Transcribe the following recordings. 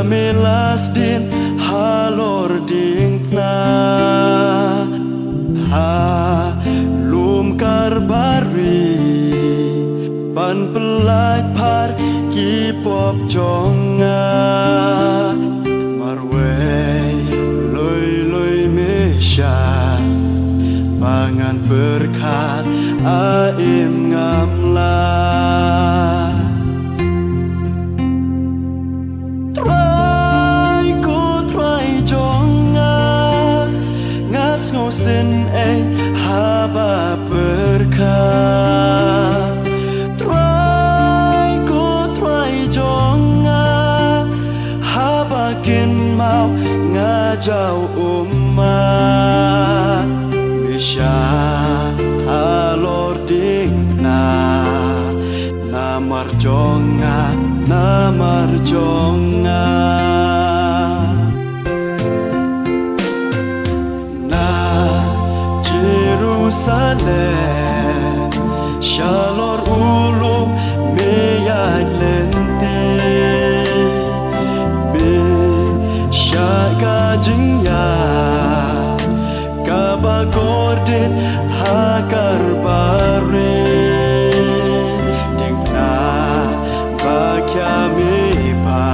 melas din halor dingna ha lum karbari pan pelaj par ki pop jonga marwei loi loi mesya pangan berkat aim ngamla sin haba berkah try jonga haba kin mau ngajau umat misya alor dingna namar jonga Jerusalem, Shalor ulum meyad lenti, be syaka jengya, kabagordit hakar bari, dingna bakya mipa,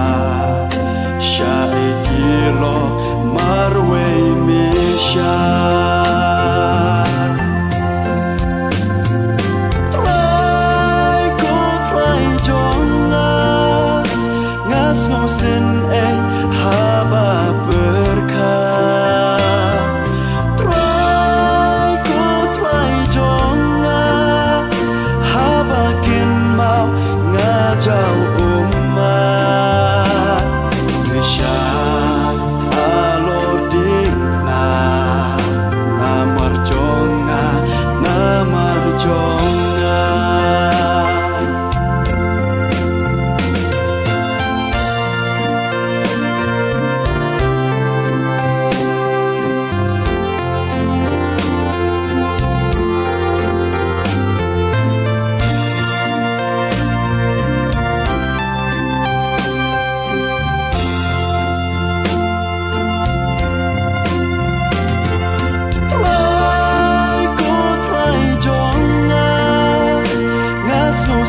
syaikilo marwe misya. Sin haba berkah try jonga haba kin mau ngajau umat misya alor dingna namar jonga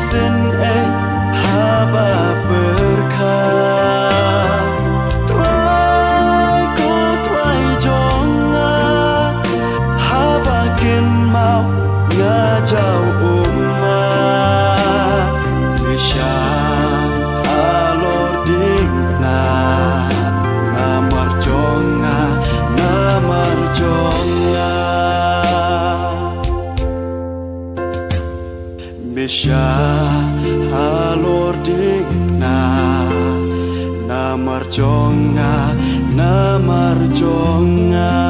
sin haba berkah try jonga haba kin mau ngajau umat misya alor dingna namar jonga misya alor dingna namar jonga